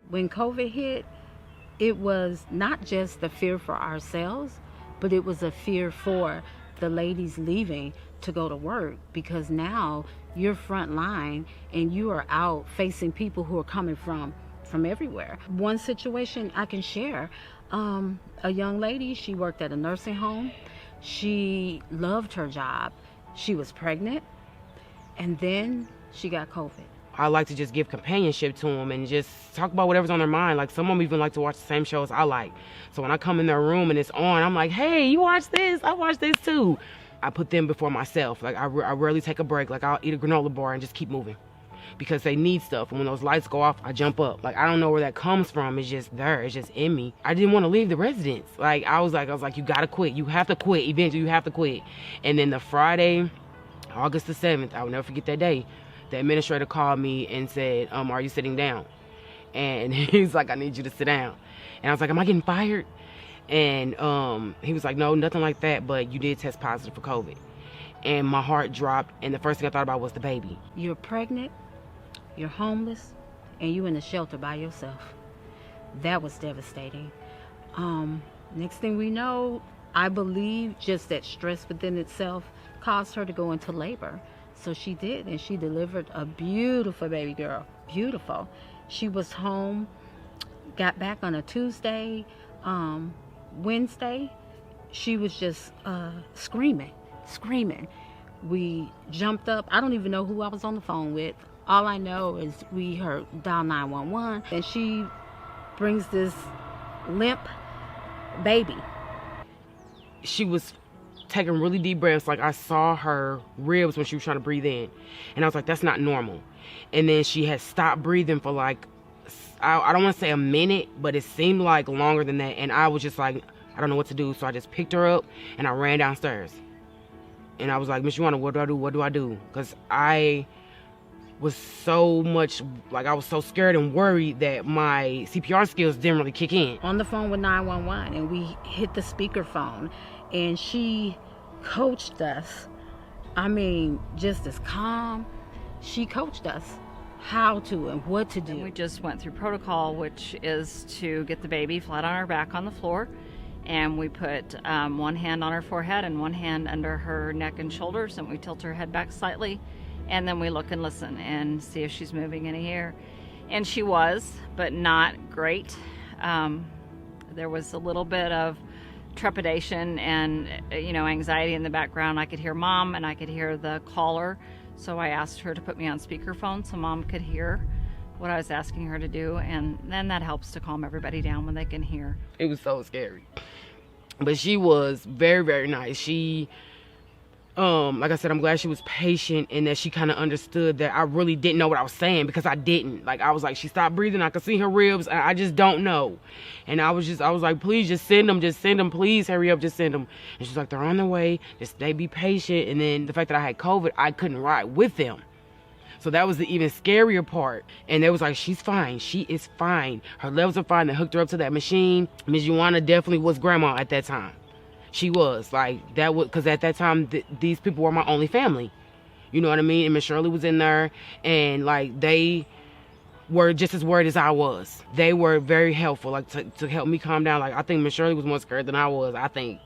When COVID hit, it was not just the fear for ourselves, but it was a fear for the ladies leaving to go to work, because now you're front line and you are out facing people who are coming from everywhere. One situation I can share, a young lady, she worked at a nursing home. She loved her job. She was pregnant, and then she got COVID. I like to just give companionship to them and just talk about whatever's on their mind. Like, some of them even like to watch the same shows I like. So when I come in their room and it's on, I'm like, hey, you watch this? I watch this too. I put them before myself. Like, I rarely take a break. Like, I'll eat a granola bar and just keep moving because they need stuff. And when those lights go off, I jump up. Like, I don't know where that comes from. It's just there. It's just in me. I didn't want to leave the residence. Like, I was like, you gotta quit. You have to quit. Eventually, you have to quit. And then the Friday, August the 7th, I will never forget that day. The administrator called me and said, are you sitting down? And he's like, I need you to sit down. And I was like, am I getting fired? And he was like, no, nothing like that, but you did test positive for COVID. And my heart dropped, and the first thing I thought about was the baby. You're pregnant, you're homeless, and you're in a shelter by yourself. That was devastating. Next thing we know, I believe just that stress within itself caused her to go into labor. So she did, and she delivered a beautiful baby girl. Beautiful. She was home, got back on a Tuesday. Wednesday, she was just screaming. We jumped up. I don't even know who I was on the phone with. All I know is we heard dial 911, and she brings this limp baby. She was taking really deep breaths. Like, I saw her ribs when she was trying to breathe in, and I was like, that's not normal. And then she had stopped breathing for like, I don't want to say a minute, but it seemed like longer than that. And I was just like, I don't know what to do. So I just picked her up and I ran downstairs, and I was like, Miss Joanna, what do I do? What do I do? Because I was so much, like, I was so scared and worried that my CPR skills didn't really kick in. On the phone with 911, and we hit the speakerphone, and she coached us. I mean, just as calm. She coached us how to and what to do. And we just went through protocol, which is to get the baby flat on her back on the floor, and we put one hand on her forehead and one hand under her neck and shoulders, and we tilt her head back slightly, and then we look and listen and see if she's moving any air. And she was, but not great. There was a little bit of trepidation and anxiety in the background. I could hear Mom and I could hear the caller, so I asked her to put me on speakerphone so Mom could hear what I was asking her to do, and then that helps to calm everybody down when they can hear. It was so scary, but she was very, very nice. She like I said, I'm glad she was patient and that she kind of understood that I really didn't know what I was saying, because I didn't. Like, I was like, she stopped breathing, I could see her ribs, I just don't know. And I was like, please just send them, please hurry up, just send them. And she's like, they're on their way, just they be patient. And then the fact that I had COVID, I couldn't ride with them. So that was the even scarier part. And they was like, she's fine. She is fine. Her levels are fine. They hooked her up to that machine. Ms. Joanna definitely was grandma at that time. She was like, that was, because at that time, these people were my only family. You know what I mean? And Miss Shirley was in there, and like, they were just as worried as I was. They were very helpful, like, to help me calm down. Like, I think Miss Shirley was more scared than I was, I think.